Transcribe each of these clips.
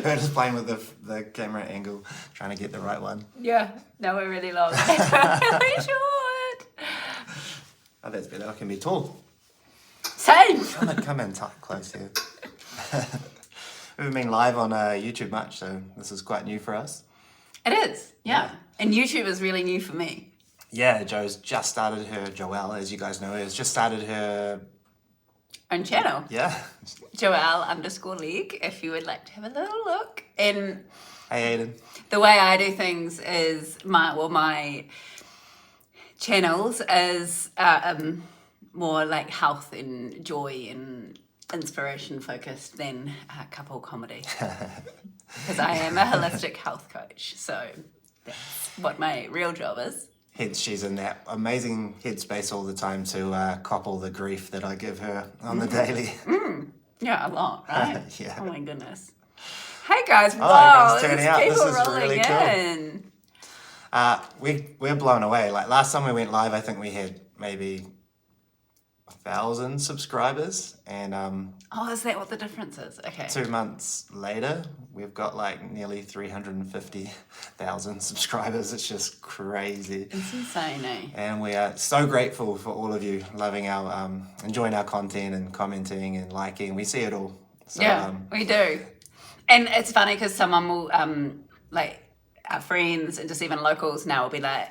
We're just playing with the camera angle, trying to get the right one. Yeah, no, we're really long. Really short. Oh, that's better. I can be tall. Same. Come in close here. We haven't been live on YouTube much, so this is quite new for us. It is, yeah. And YouTube is really new for me. Yeah, Joe's just started her, Joelle, as you guys know, has just started her own channel. Yeah. Joelle_League, if you would like to have a little look. And hey, Aiden. The way I do things is my channels is more like health and joy and inspiration focused than couple comedy. Because I am a holistic health coach, so that's what my real job is. Hence, she's in that amazing headspace all the time to cop all the grief that I give her on the daily. Yeah, a lot, right? Yeah. Oh my goodness. Hey guys, wow, there's people rolling really in. Cool. We're blown away. Like last time we went live, I think we had maybe 1,000 subscribers, and is that what the difference is? Okay. 2 months later, we've got like nearly 350,000 subscribers. It's just crazy. It's insane, eh? And we are so grateful for all of you loving our, enjoying our content and commenting and liking. We see it all. So, yeah, we do. And it's funny because someone will, like our friends and just even locals now will be like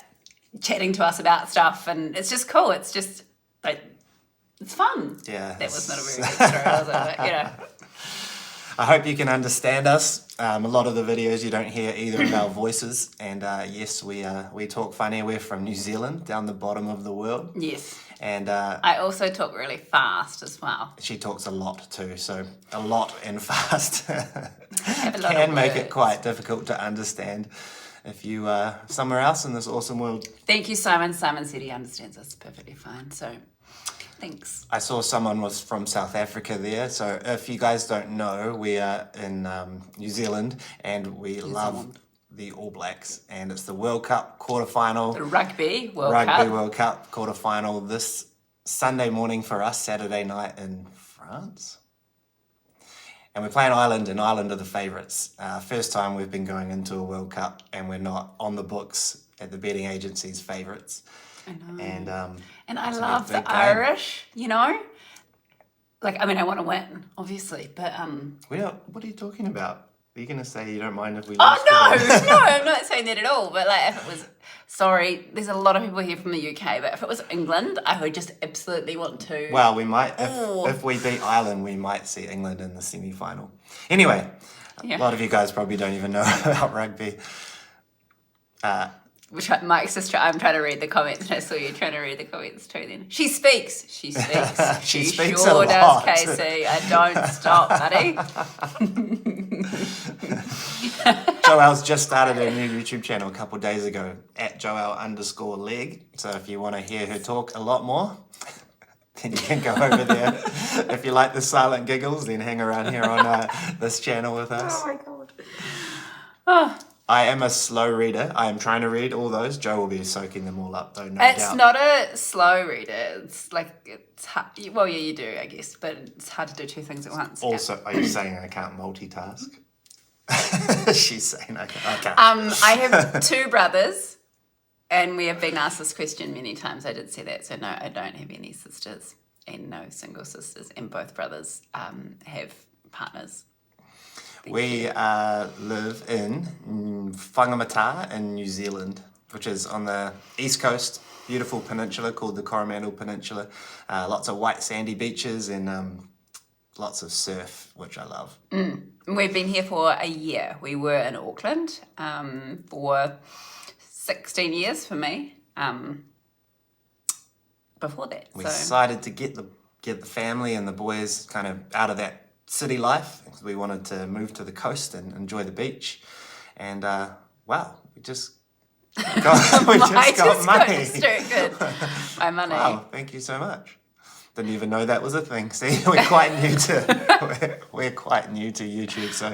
chatting to us about stuff, and it's just cool. It's just like, it's fun. Yeah. That was not a very good story, was it? But, you know. I hope you can understand us. A lot of the videos you don't hear either of our voices. And yes, we talk funny. We're from New Zealand, down the bottom of the world. Yes. And I also talk really fast as well. She talks a lot too, so a lot and fast can make it quite difficult to understand if you are somewhere else in this awesome world. Thank you, Simon. Simon said he understands us perfectly fine, so thanks. I saw someone was from South Africa there, so if you guys don't know, we are in New Zealand, and we love the All Blacks, and it's the World Cup quarterfinal. The Rugby World Cup quarterfinal this Sunday morning for us, Saturday night in France. And we're playing Ireland, and Ireland are the favourites. First time we've been going into a World Cup, and we're not on the books at the betting agency's favourites. I know. And I love the Irish, you know? Like, I mean, I want to win, obviously, but... What are you talking about? Are you going to say you don't mind if we lose? Oh, no, I'm not saying that at all. But, like, if it was... Sorry, there's a lot of people here from the UK, but if it was England, I would just absolutely want to... Well, we might... If we beat Ireland, we might see England in the semi-final. Anyway, a lot of you guys probably don't even know about rugby. Mike's sister, I'm trying to read the comments, and I saw you trying to read the comments too then. She speaks. She speaks. She speaks sure a lot. Does, Casey. I don't stop, buddy. Joelle's just started a new YouTube channel a couple of days ago, at Joelle_League. So if you want to hear her talk a lot more, then you can go over there. If you like the silent giggles, then hang around here on this channel with us. Oh my God. Oh. I am a slow reader. I am trying to read all those. Joe will be soaking them all up, though, no doubt. It's not a slow reader. It's like, it's hard. Well, yeah, you do, I guess, but it's hard to do two things at once. Also, are you saying I can't multitask? She's saying I can't. I have two brothers, and we have been asked this question many times. I did say that, so no, I don't have any sisters, and no single sisters, and both brothers have partners. We live in Whangamata in New Zealand, which is on the east coast, beautiful peninsula called the Coromandel Peninsula. Lots of white sandy beaches and lots of surf, which I love. We've been here for a year. We were in Auckland for 16 years for me before that. We decided to get the family and the boys kind of out of that city life. We wanted to move to the coast and enjoy the beach, and wow, we just got money. Good. My money. Wow, thank you so much. Didn't even know that was a thing. See, we're quite new to YouTube, so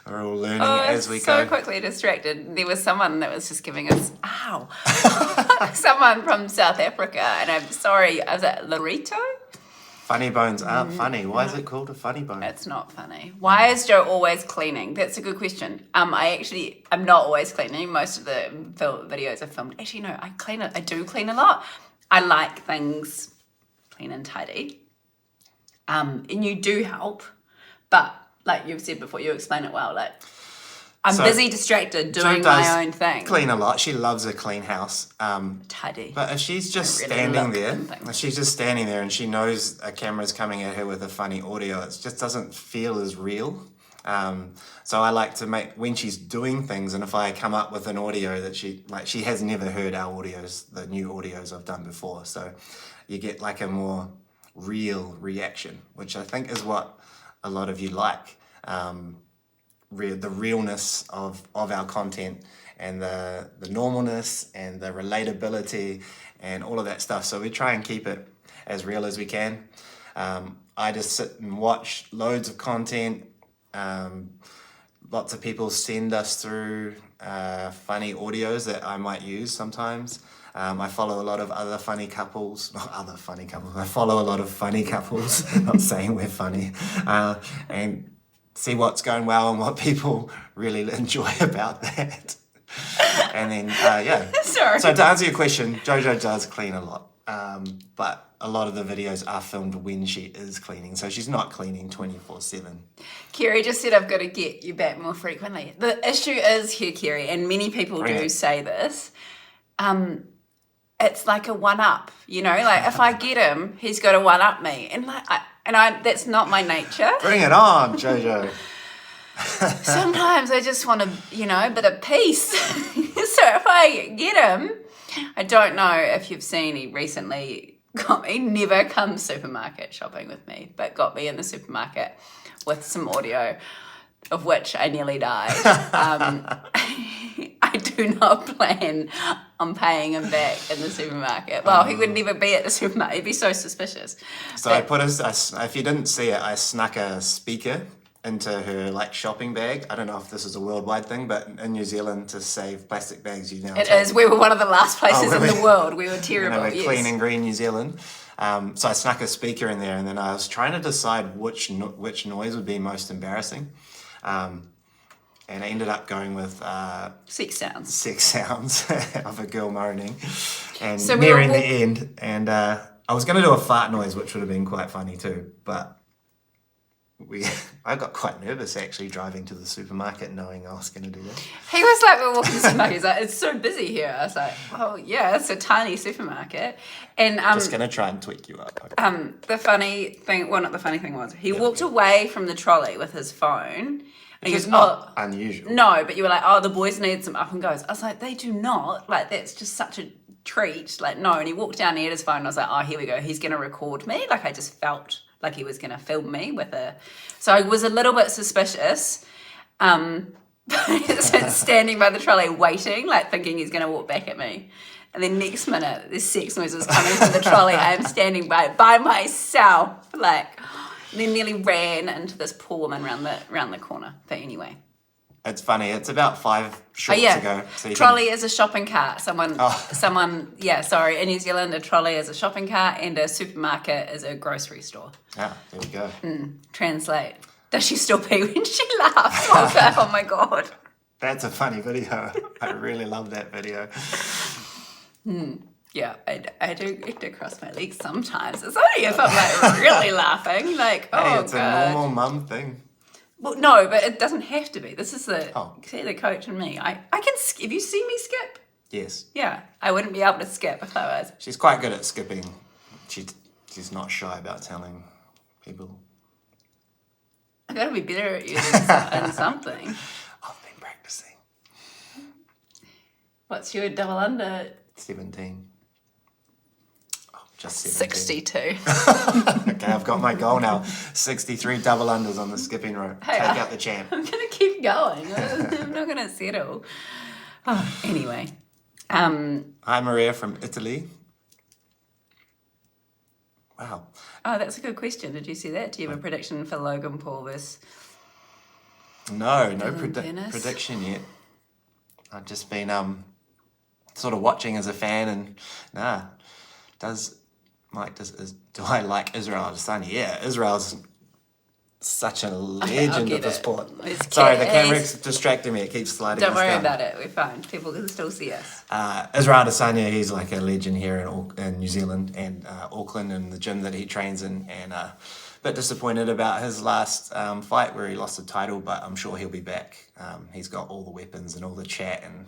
we're all learning as we go. So quickly distracted. There was someone that was just giving us someone from South Africa, and I'm sorry, was it Lorito? Funny bones aren't funny. Why is it called a funny bone? It's not funny. Why is Joe always cleaning? That's a good question. I'm not always cleaning. Most of the videos I've filmed. Actually, no, I do clean a lot. I like things clean and tidy. And you do help, but like you've said before, you explain it well. Like I'm busy, distracted, doing my own thing. Clean a lot. She loves a clean house. Tidy. But if she's just standing there, and she knows a camera's coming at her with a funny audio, it just doesn't feel as real. So I like to make, when she's doing things, and if I come up with an audio that she has never heard our audios, the new audios I've done before. So you get like a more real reaction, which I think is what a lot of you like. The realness of our content, and the normalness and the relatability and all of that stuff. So we try and keep it as real as we can. I just sit and watch loads of content. Lots of people send us through funny audios that I might use sometimes. I follow a lot of other funny couples, I follow a lot of funny couples, not saying we're funny, and see what's going well and what people really enjoy about that. And then, Sorry. So to answer your question, Jojo does clean a lot, but a lot of the videos are filmed when she is cleaning, so she's not cleaning 24/7. Kerry just said I've got to get you back more frequently. The issue is here, Kerry, and many people do say this, it's like a one-up, like if I get him, he's got to one-up me. And that's not my nature. Bring it on, Jojo. Sometimes I just want a bit of peace. So if I get him, I don't know if you've seen, he recently got me, never comes supermarket shopping with me, but got me in the supermarket with some audio of which I nearly died. I do not plan on paying him back in the supermarket. Well, he would never be at the supermarket. He'd be so suspicious. So I put if you didn't see it, I snuck a speaker into her shopping bag. I don't know if this is a worldwide thing, but in New Zealand, to save plastic bags, you now it is. We were one of the last places in the world. We were terrible. We're clean and green New Zealand. So I snuck a speaker in there, and then I was trying to decide which noise would be most embarrassing. And I ended up going with sex sounds of a girl moaning, and so nearing the end. And I was going to do a fart noise, which would have been quite funny too, but I got quite nervous actually driving to the supermarket, knowing I was going to do that. He was like, we're walking to the supermarket. He's like, it's so busy here. I was like, well, yeah, it's a tiny supermarket. And just going to try and tweak you up. Okay. The funny thing, well, not the funny thing was, he walked away from the trolley with his phone. Which is not unusual. No, but you were like, oh, the boys need some up and goes. I was like, they do not. That's just such a treat. No. And he walked down, he had his phone, and I was like, oh, here we go. He's going to record me. I just felt like he was going to film me so I was a little bit suspicious. Standing by the trolley waiting, thinking he's going to walk back at me. And then next minute, this sex noise was coming from the trolley. I am standing by myself, and then nearly ran into this poor woman round the corner. But anyway. It's funny. It's about 5 shorts ago. So trolley is a shopping cart. In New Zealand, a trolley is a shopping cart and a supermarket is a grocery store. Ah, there we go. Translate. Does she still pee when she laughs? Oh my God. That's a funny video. I really love that video. Yeah, I do get to cross my legs sometimes. It's only if I'm really laughing. It's a normal mum thing. Well, no, but it doesn't have to be. This is the coach and me. I can skip. Have you seen me skip? Yes. Yeah, I wouldn't be able to skip if I was. She's quite good at skipping. She's not shy about telling people. I've got to be better at using something. I've been practicing. What's your double under? 17. Just 17. 62. Okay, I've got my goal now. 63 double unders on the skipping rope. Hey, Take out the champ. I'm going to keep going. I'm not going to settle. Oh, anyway. Hi, Maria from Italy. Wow. Oh, that's a good question. Did you see that? Do you have a prediction for Logan Paul versus... No prediction yet. I've just been sort of watching as a fan, and Mike, do I like Israel Adesanya? Yeah, Israel's such a legend of the sport. Sorry, the camera's distracting me. It keeps sliding. Don't worry about it. We're fine. People can still see us. Israel Adesanya, he's like a legend here in New Zealand and Auckland, and the gym that he trains in. And a bit disappointed about his last fight where he lost the title, but I'm sure he'll be back. He's got all the weapons and all the chat and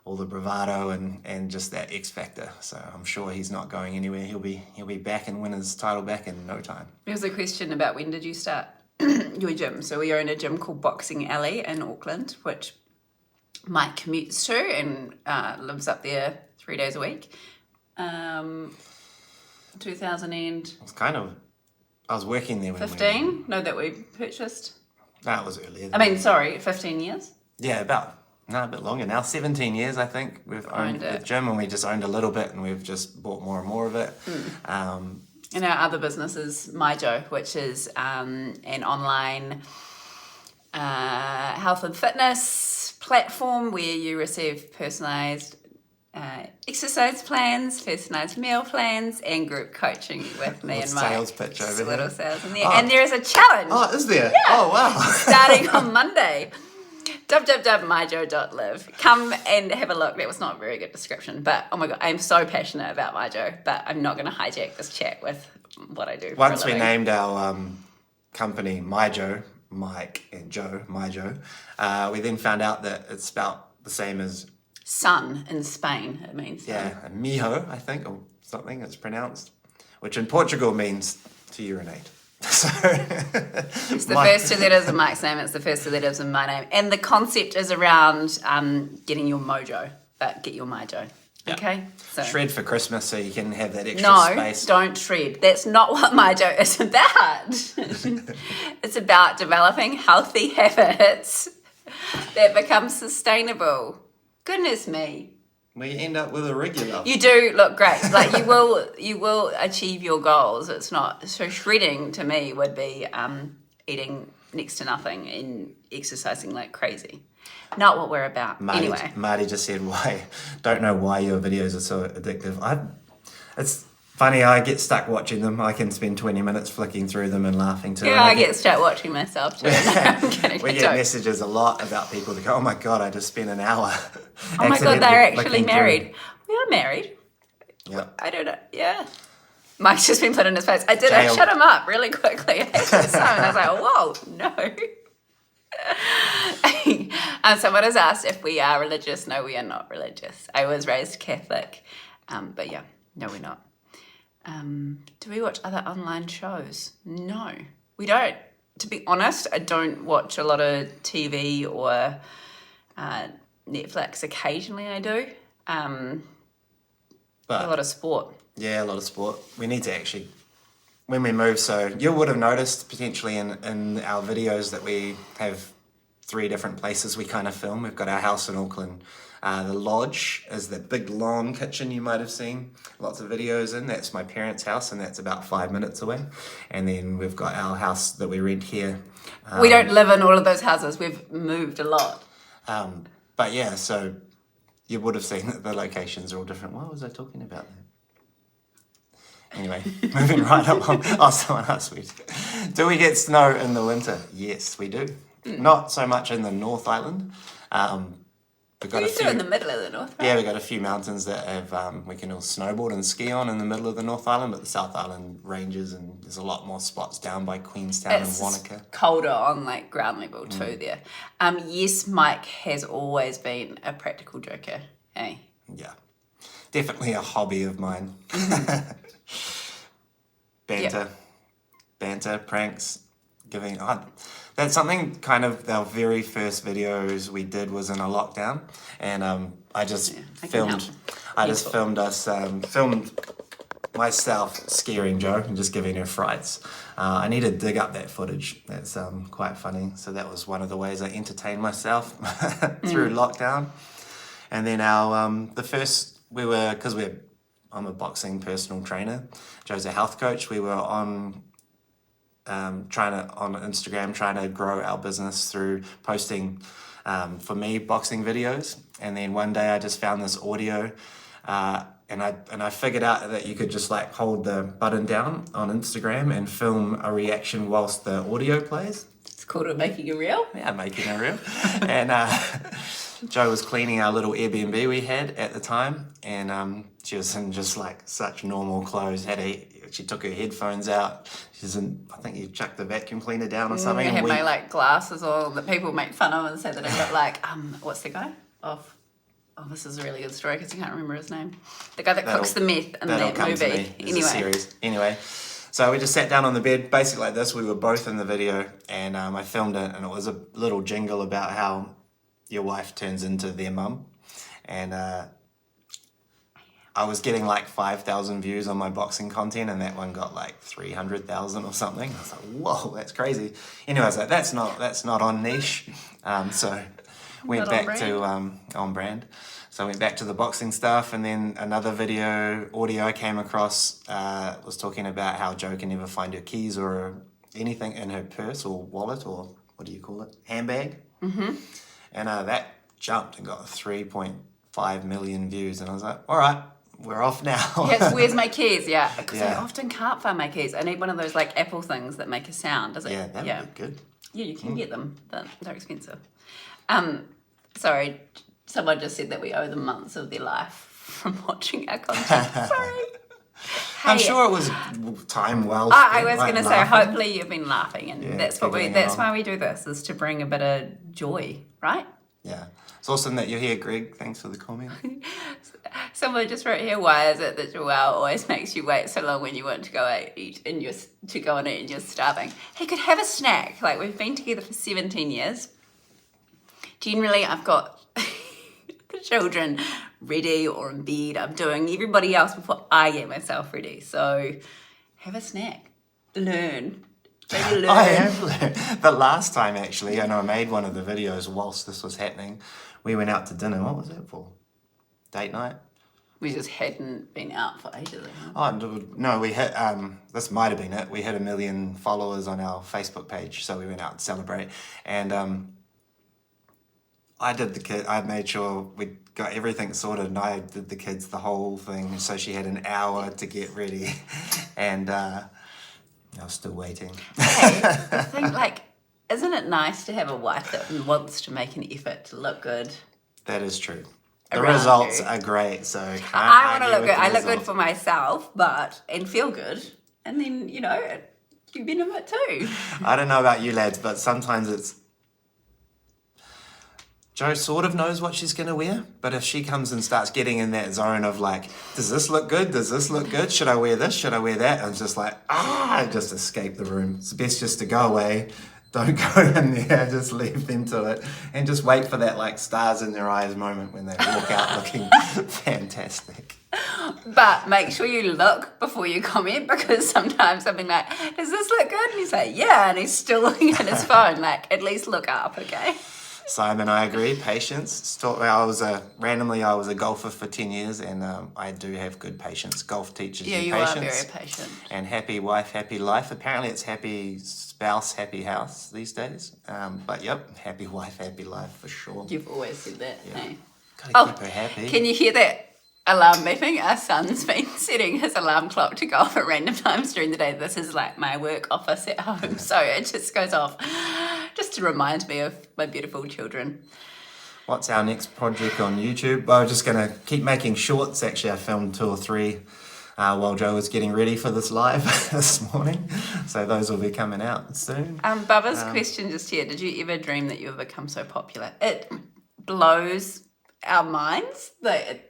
all the bravado and just that X factor. So I'm sure he's not going anywhere. He'll be back and win his title back in no time. There was a question about when did you start your gym? So we own a gym called Boxing Alley in Auckland, which Mike commutes to and lives up there 3 days a week. 2000 and... I was working there when 15? No, that we purchased. No, it was earlier. 15 years? Yeah, a bit longer now. 17 years, I think, we've owned the gym, and we just owned a little bit, and we've just bought more and more of it. And our other business is MyJo, which is an online health and fitness platform where you receive personalised exercise plans, personalised meal plans, and group coaching with me and Mike. Sales pitch over there. Little sales in there. And there is a challenge. Oh, is there? Yeah. Oh, wow. Starting on Monday. www.myjo.live. Come and have a look. That was not a very good description, but oh my God, I'm so passionate about MyJo, but I'm not going to hijack this chat with what I do. Once we named our company MyJo, Mike and Joe, MyJo, we then found out that it's spelled the same as sun in Spain. It means mijo, I think, or something it's pronounced, which in Portugal means to urinate. So it's the first 2 letters of Mike's name, it's the first 2 letters of my name. And the concept is around getting your mojo, but get your MyJo. Yeah. Okay? So. Shred for Christmas so you can have that extra space. No, don't shred. That's not what MyJo is about. It's about developing healthy habits that become sustainable. Goodness me. We end up with a regular. You do look great. Like you will achieve your goals. It's not so shredding to me would be eating next to nothing and exercising like crazy. Not what we're about. Anyway. Marty just said don't know why your videos are so addictive. It's funny, I get stuck watching them. I can spend 20 minutes flicking through them and laughing to them. Yeah, I get stuck watching myself too. No, I'm kidding. We get messages a lot about people that go, oh my God, I just spent an hour. Oh my God, they're actually married. We are married. Yeah. I don't know. Yeah. Mike's just been put in his face. I shut him up really quickly. I was like, whoa, no. Someone has asked if we are religious. No, we are not religious. I was raised Catholic. But yeah, no, we're not. Do we watch other online shows? No, we don't. To be honest, I don't watch a lot of TV or Netflix. Occasionally I do. But a lot of sport. Yeah, a lot of sport. We need to actually, when we move, so you would have noticed potentially in our videos that we have 3 different places we kind of film. We've got our house in Auckland. The lodge is the big long kitchen you might have seen lots of videos in. That's my parents' house, and that's about 5 minutes away. And then we've got our house that we rent here. We don't live in all of those houses. We've moved a lot. But yeah, so you would have seen that the locations are all different. What was I talking about there? Anyway, moving right along. Oh, someone asked me, do we get snow in the winter? Yes, we do. Not so much in the North Island. We've got in the middle of the North, right? Yeah, we've got a few mountains that have we can all snowboard and ski on in the middle of the North Island, but the South Island ranges, and there's a lot more spots down by Queenstown and Wanaka. Colder on like ground level too there. Yes, Mike has always been a practical joker. Hey. Yeah, definitely a hobby of mine. Banter, pranks, giving. That's something kind of our very first videos we did was in a lockdown, and I just filmed myself scaring Jo and just giving her frights. I need to dig up that footage. That's quite funny. So that was one of the ways I entertained myself through lockdown. And then I'm a boxing personal trainer. Jo's a health coach. We were on Instagram trying to grow our business through posting for me boxing videos. And then one day I just found this audio I figured out that you could just like hold the button down on Instagram and film a reaction whilst the audio plays. It's called it making a reel. Yeah, making a reel. And Jo was cleaning our little Airbnb we had at the time, and she was in just like such normal clothes. She took her headphones out. She's in, I think you chucked the vacuum cleaner down or something. I had my like glasses on that people make fun of and say that I look like what's the guy off? Oh, this is a really good story because I can't remember his name. The guy that cooks the meth in that movie. Anyway, so we just sat down on the bed, basically like this. We were both in the video, and I filmed it, and it was a little jingle about how your wife turns into their mum. And I was getting like 5,000 views on my boxing content, and that one got like 300,000 or something. I was like, whoa, that's crazy. Anyway, I was like, that's not on niche. So went back to on brand. So I went back to the boxing stuff, and then another audio I came across was talking about how Jo can never find her keys or anything in her purse or wallet, or what do you call it, handbag. Mm-hmm. And that jumped and got 3.5 million views, and I was like, all right, we're off now. Yes, where's my keys? Yeah, because I often can't find my keys. I need one of those like Apple things that make a sound. Does it? Yeah, that would be good. Yeah, you can get them, but they're expensive. Sorry, someone just said that we owe them months of their life from watching our content. Sorry. I'm sure it was time well spent. I was going to say, hopefully you've been laughing, and that's why we do this, is to bring a bit of joy, right? Yeah. It's awesome that you're here, Greg. Thanks for the comment. Someone just wrote here, why is it that Joelle always makes you wait so long when you want to go eat and to go and eat and you're starving? He could have a snack. Like, we've been together for 17 years. Generally, I've got the children ready or in bed. I'm doing everybody else before I get myself ready. So have a snack. Learn. Maybe learn. I have learned. The last time, actually, I made one of the videos whilst this was happening. We went out to dinner. What was that for? Date night? We just hadn't been out for ages. Oh, no, we hit, this might have been it. We hit 1 million followers on our Facebook page, so we went out to celebrate. And I made sure we got everything sorted, and I did the kids the whole thing, so she had an hour to get ready. And I was still waiting. Hey, I think, like, isn't it nice to have a wife that wants to make an effort to look good? That is true. The results are great, so I want to look good. I look good for myself, and feel good, and then you benefit too. I don't know about you lads, but sometimes it's Jo sort of knows what she's going to wear, but if she comes and starts getting in that zone of like, does this look good? Does this look good? Should I wear this? Should I wear that? I'm just like, I just escape the room. It's best just to go away. Don't go in there, just leave them to it, and just wait for that like stars in their eyes moment when they walk out looking fantastic. But make sure you look before you comment, because sometimes something like, does this look good? And you say, yeah, and he's still looking at his phone. Like, at least look up, okay? Simon, I agree. Patience. I was a golfer for 10 years, and I do have good patience. Golf teaches you patience. Yeah, you are very patient. And happy wife, happy life. Apparently it's happy spouse, happy house these days. But yep, happy wife, happy life for sure. You've always said that. Yeah. Hey? Gotta keep her happy. Can you hear that alarm beeping? Our son's been setting his alarm clock to go off at random times during the day. This is like my work office at home, so it just goes off just to remind me of my beautiful children. What's our next project on YouTube? Well, we're just going to keep making shorts. Actually, I filmed 2 or 3 while Jo was getting ready for this live this morning. So those will be coming out soon. Bubba's question just here. Did you ever dream that you would become so popular? It blows our minds,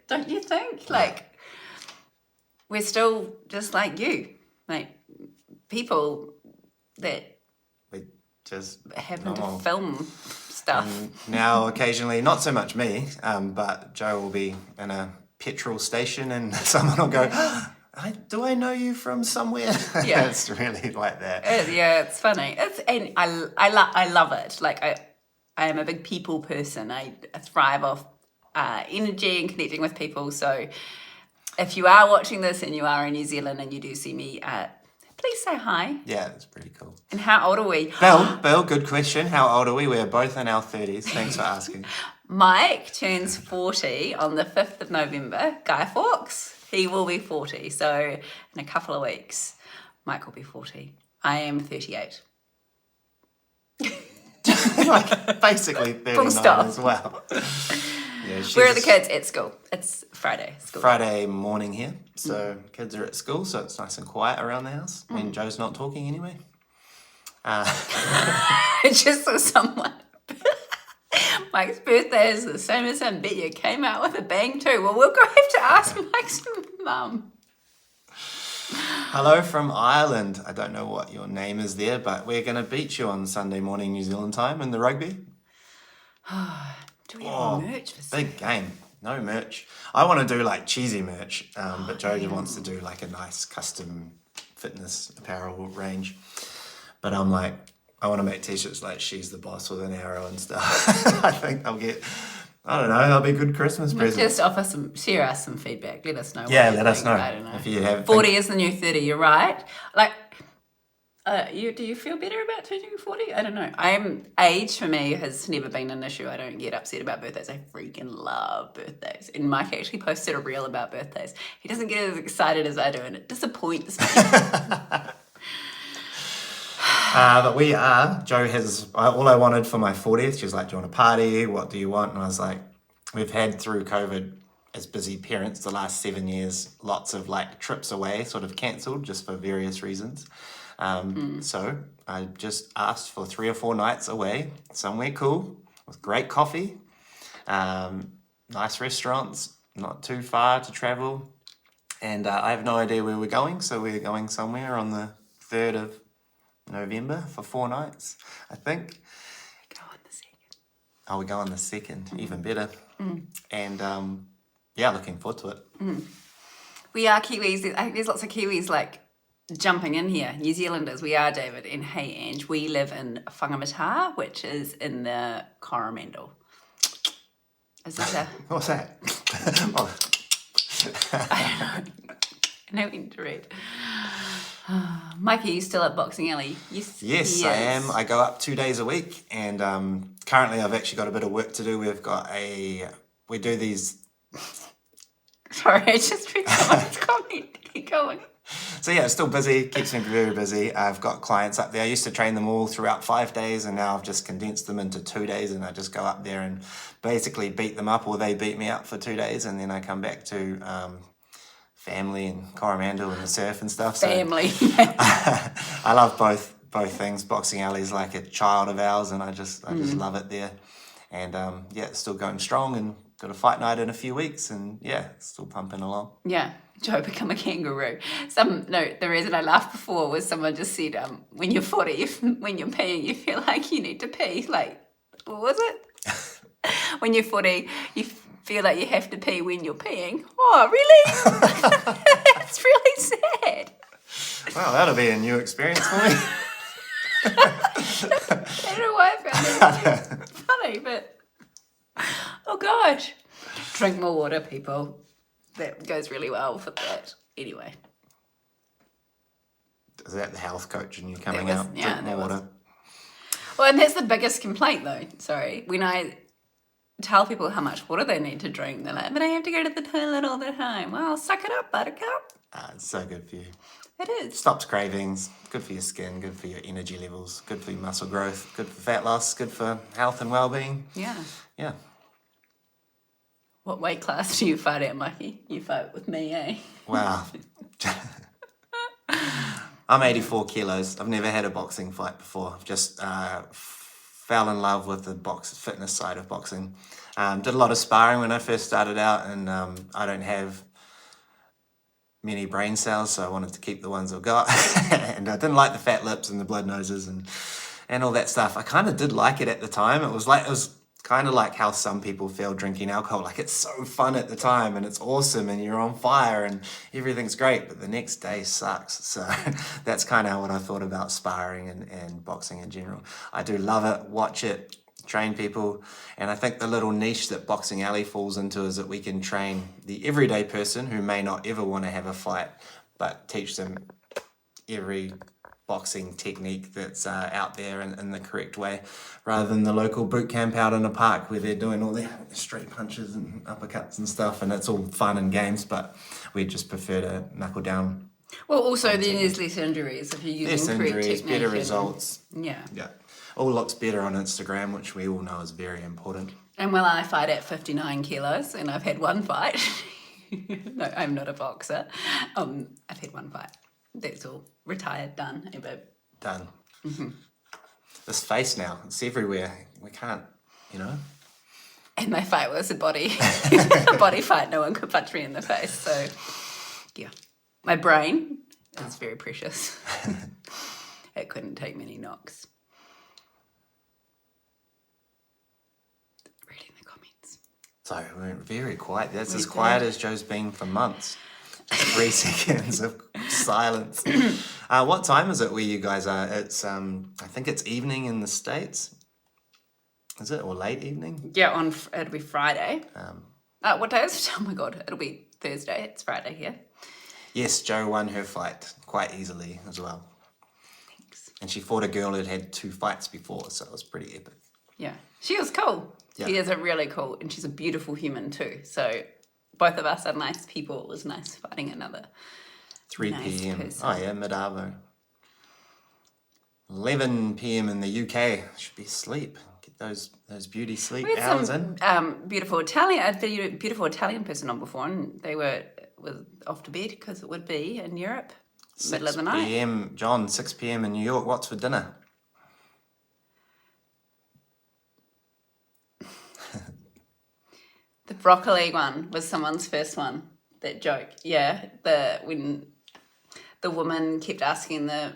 don't you think? Like, we're still just like you. Like, people that just having to film stuff. Now, occasionally, not so much me, but Jo will be in a petrol station and someone will go, do I know you from somewhere? Yeah. It's really like that. It's funny. I love it. Like, I am a big people person. I thrive off energy and connecting with people. So if you are watching this and you are in New Zealand and you do see me, please say hi. Yeah, it's pretty cool. And how old are we? Bill, good question. How old are we? We're both in our 30s. Thanks for asking. Mike turns 40 on the 5th of November. Guy Fawkes. He will be 40. So in a couple of weeks, Mike will be 40. I am 38. Like basically 39 stop. as well. Yeah, Where are the kids? At school. It's Friday. School. Friday morning here, so kids are at school, so it's nice and quiet around the house. And Joe's not talking anyway. I just saw someone. Mike's birthday is the same as him. Bet you came out with a bang too. Well, we'll go have to ask Mike's mum. Hello from Ireland. I don't know what your name is there, but we're going to beat you on Sunday morning New Zealand time in the rugby. Do we have merch for Sunday? Big game. No merch. I want to do like cheesy merch, but Joe wants to do like a nice custom fitness apparel range. But I'm like, I want to make t-shirts like she's the boss with an arrow and stuff. I think I'll get, I don't know, that'll be a good Christmas present. Just share us some feedback. Let us know. Let us know. I don't know. If you have 40 is the new 30, you're right. Like, do you feel better about turning 40? I don't know. Age for me has never been an issue. I don't get upset about birthdays. I freaking love birthdays. And Mike actually posted a reel about birthdays. He doesn't get as excited as I do, and it disappoints me. But we are. Joe has all I wanted for my 40th. She was like, "Do you want a party? What do you want?" And I was like, "We've had through COVID as busy parents the last 7 years, lots of like trips away, sort of cancelled just for various reasons. So I just asked for 3 or 4 nights away, somewhere cool with great coffee, nice restaurants, not too far to travel, and I have no idea where we're going. So we're going somewhere on the 3rd of November for 4 nights, I think. Go on the 2nd. Oh, we go on the 2nd, even better. And looking forward to it. We are Kiwis. I think there's lots of Kiwis like jumping in here. New Zealanders, we are, David. And hey, Ange, we live in Whangamata, which is in the Coromandel. Is this a... What's that? I don't know. I know when to read. Mikey, you still at Boxing Alley? Yes, I am. I go up 2 days a week, and currently I've actually got a bit of work to do. We do these... Sorry, I just read someone's comment. Keep going. So yeah, it's still busy, keeps me very busy. I've got clients up there. I used to train them all throughout 5 days, and now I've just condensed them into 2 days, and I just go up there and basically beat them up, or they beat me up for 2 days, and then I come back to family and Coromandel and the surf and stuff. So Family. I love both things. Boxing Alley is like a child of ours, and I just love it there. And it's still going strong, and got a fight night in a few weeks, and it's still pumping along. Yeah, Joe become a kangaroo. The reason I laughed before was someone just said, when you're 40, when you're peeing, you feel like you need to pee. Like, what was it? When you're 40, you feel like you have to pee when you're peeing. Oh, really? It's really sad. Well, that'll be a new experience for me. I don't know why I found it funny, but oh gosh. Drink more water, people. That goes really well for that. Anyway. Is that the health coach and you coming out? Yeah, drink more water. Well, and that's the biggest complaint though. Sorry. When I tell people how much water they need to drink, they're like, but I have to go to the toilet all the time. Well, suck it up, buttercup. It's so good for you. It is. Stops cravings, good for your skin, good for your energy levels, good for your muscle growth, good for fat loss, good for health and well-being. Yeah. Yeah. What weight class do you fight at, Mikey? You fight with me, eh? Wow. I'm 84 kilos. I've never had a boxing fight before. I've just fell in love with the fitness side of boxing. Did a lot of sparring when I first started out, and I don't have many brain cells, so I wanted to keep the ones I've got. And I didn't like the fat lips and the blood noses and all that stuff. I kind of did like it at the time. It was kind of like how some people feel drinking alcohol. Like, it's so fun at the time and it's awesome and you're on fire and everything's great, but the next day sucks. So that's kind of what I thought about sparring and boxing in general. I do love it, watch it, train people, and I think the little niche that Boxing Alley falls into is that we can train the everyday person who may not ever want to have a fight, but teach them every boxing technique that's out there in the correct way, rather than the local boot camp out in a park where they're doing all their straight punches and uppercuts and stuff, and it's all fun and games, but we just prefer to knuckle down. Well, also then there's less injuries if you're using Less correct injuries, technique. better results. Yeah. Yeah. All looks better on Instagram, which we all know is very important. And well, I fight at 59 kilos, and I've had one fight. No, I'm not a boxer. I've had one fight. That's all. Retired, done. Hey, babe. Done. Mm-hmm. This face now, it's everywhere. We can't, And my fight was a body fight. No one could punch me in the face. So, yeah. My brain is very precious. It couldn't take many knocks. Reading the comments. So we went very quiet. That's as quiet as Joe's been for months. 3 seconds of silence. What time is it where you guys are? It's I think it's evening in the States. Is it, or late evening? Yeah, it'll be Friday. What day is it? Oh my God, it'll be Thursday. It's Friday here. Yes, Joe won her fight quite easily as well. Thanks. And she fought a girl who'd had 2 fights before, so it was pretty epic. Yeah, she was cool. Yeah. She is a really cool, and she's a beautiful human too. So both of us are nice people. It was nice fighting another 3 nice p.m. person. Oh yeah, mid-arvo. 11 p.m. in the UK. Should be asleep. Get those beauty sleep We had hours in. some beautiful Italian person on before, and they was off to bed because it would be in Europe, middle of the 6 night. p.m. John, 6 p.m. in New York. What's for dinner? The broccoli one was someone's first one. That joke, yeah. When the woman kept asking the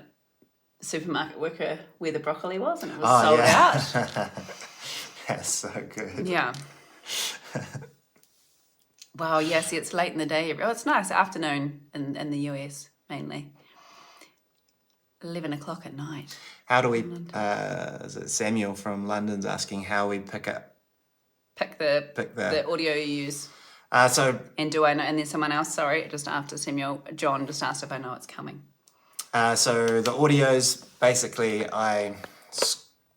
supermarket worker where the broccoli was, and it was sold out. That's so good. Yeah. Wow. Yeah. See, it's late in the day. Oh, it's nice afternoon in the US mainly. 11 o'clock at night. How do we? Is it Samuel from London's asking how we pick the audio you use. So And do I know? And then someone else. Sorry, just after Samuel, John just asked if I know it's coming. So the audios, basically, I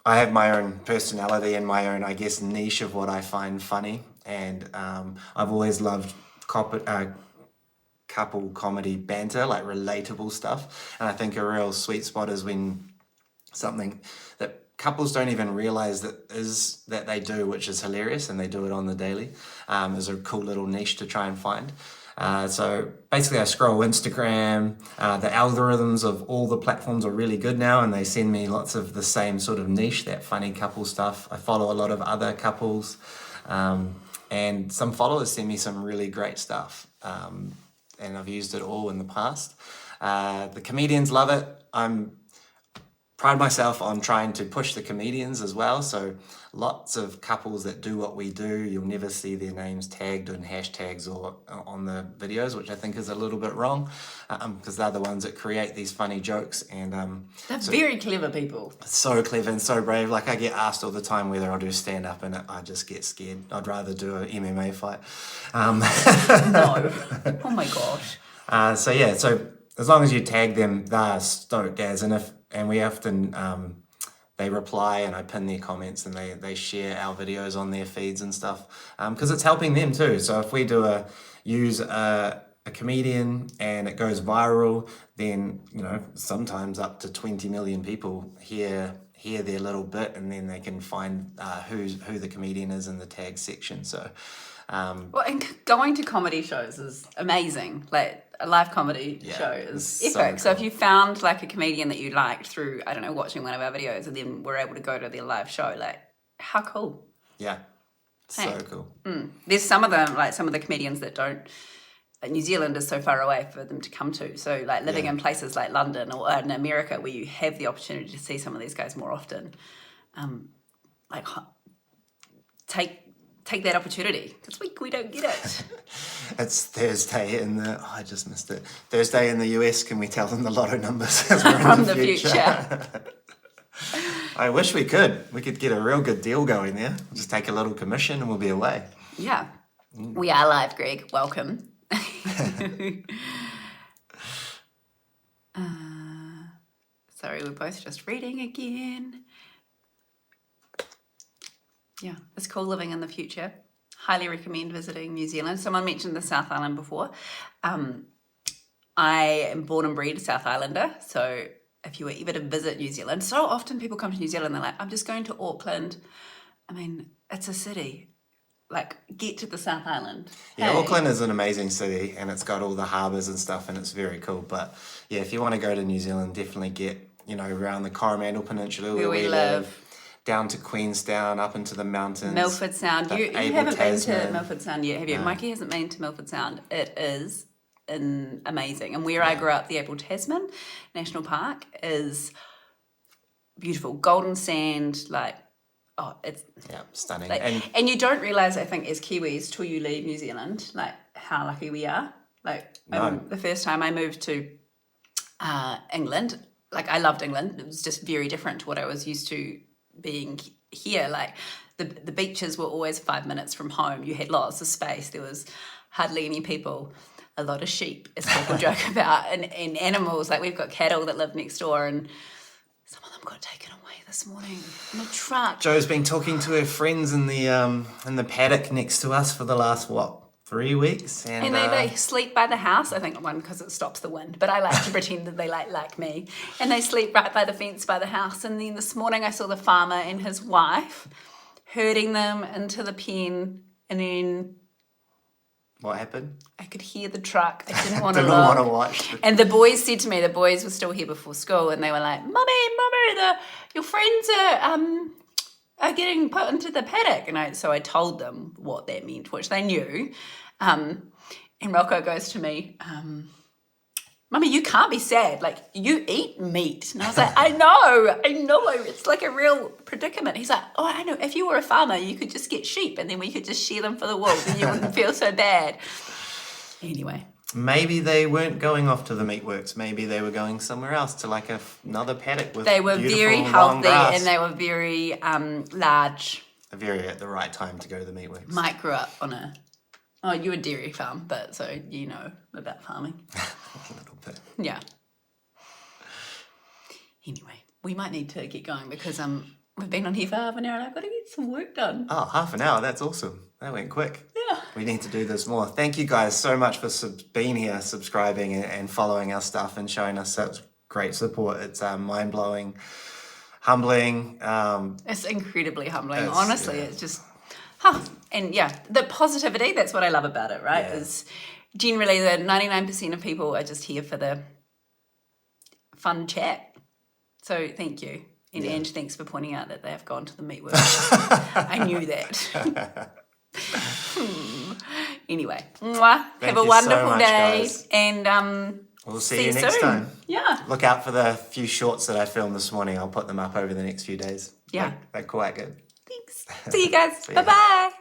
have my own personality and my own, I guess, niche of what I find funny, and I've always loved couple comedy banter, like relatable stuff, and I think a real sweet spot is when something that couples don't even realize that they do, which is hilarious, and they do it on the daily, is a cool little niche to try and find. So basically I scroll Instagram, the algorithms of all the platforms are really good now, and they send me lots of the same sort of niche, that funny couple stuff. I follow a lot of other couples, and some followers send me some really great stuff, and I've used it all in the past. The comedians love it. Pride myself on trying to push the comedians as well, so lots of couples that do what we do, you'll never see their names tagged in hashtags or on the videos, which I think is a little bit wrong, because they're the ones that create these funny jokes, and They're very clever people. so clever and so brave. Like, I get asked all the time whether I'll do stand-up, and I just get scared. I'd rather do a MMA fight. No. Oh my gosh. So as long as you tag them, they're stoked as, and we often, they reply, and I pin their comments, and they share our videos on their feeds and stuff, because it's helping them too. So if we use a comedian and it goes viral, then sometimes up to 20 million people hear their little bit, and then they can find who the comedian is in the tag section. So Well, and going to comedy shows is amazing. Like a live comedy show is epic. So if you found like a comedian that you liked through, I don't know, watching one of our videos, and then were able to go to their live show, like how cool. Yeah, so cool. There's some of them, like some of the comedians that don't, New Zealand is so far away for them to come to. So like living in places like London or in America where you have the opportunity to see some of these guys more often, like take that opportunity, because we don't get it. It's Thursday I just missed it. Thursday in the US, can we tell them the lotto numbers as we're in the future? I wish we could. We could get a real good deal going there. Just take a little commission and we'll be away. Yeah. We are live, Greg. Welcome. Sorry, we're both just reading again. Yeah, it's cool living in the future. Highly recommend visiting New Zealand. Someone mentioned the South Island before. I am born and bred South Islander, so if you were ever to visit New Zealand, so often people come to New Zealand, they're like, I'm just going to Auckland. I mean, it's a city. Like, get to the South Island. Yeah, Hey. Auckland is an amazing city and it's got all the harbours and stuff and it's very cool. But yeah, if you want to go to New Zealand, definitely get, around the Coromandel Peninsula where we live, down to Queenstown, up into the mountains. Milford Sound. You haven't been to Milford Sound yet, have you? No. Mikey hasn't been to Milford Sound. It is amazing. And where I grew up, the Abel Tasman National Park is beautiful. Golden sand, it's stunning. and you don't realise, I think, as Kiwis till you leave New Zealand, like how lucky we are. The first time I moved to England, I loved England. It was just very different to what I was used to being here. Like the beaches were always 5 minutes from home. You had lots of space. There was hardly any people. A lot of sheep, as people joke about, and animals. Like we've got cattle that live next door, and some of them got taken away this morning in a truck. Joe's been talking to her friends in the paddock next to us for the last 3 weeks, and they sleep by the house. I think one because it stops the wind, but I like to pretend that they like me, and they sleep right by the fence by the house. And then this morning I saw the farmer and his wife herding them into the pen, and then. What happened? I could hear the truck. I didn't want to Didn't look. want to watch. And the boys said to me, the boys were still here before school, and they were like, Mummy, your friends are getting put into the paddock. And so I told them what that meant, which they knew. And Rocco goes to me, Mummy, you can't be sad. Like, you eat meat. And I was like, I know. It's like a real predicament. He's like, oh, I know. If you were a farmer, you could just get sheep and then we could just shear them for the wool and you wouldn't feel so bad. Anyway. Maybe they weren't going off to the meatworks. Maybe they were going somewhere else to another paddock with They were very long healthy grass. and they were very large. Very at the right time to go to the meatworks. Mike grew up on you a dairy farm, but so you know about farming. A little bit. Yeah. Anyway, we might need to get going because we've been on here for half an hour and I've got to get some work done. Oh, half an hour. That's awesome. That went quick. Yeah. We need to do this more. Thank you guys so much for being here, subscribing and following our stuff and showing us such great support. It's mind-blowing, humbling. It's incredibly humbling. Honestly, it's just... And yeah, the positivity, that's what I love about it, right? Yeah. Is generally the 99% of people are just here for the fun chat. So thank you. And Ange, thanks for pointing out that they have gone to the meatworks. I knew that. Anyway, have a wonderful so much, day. guys. And We'll see you next soon. time. Yeah. Look out for the few shorts that I filmed this morning. I'll put them up over the next few days. Yeah. They're quite good. Thanks. See you guys. See ya. Bye-bye.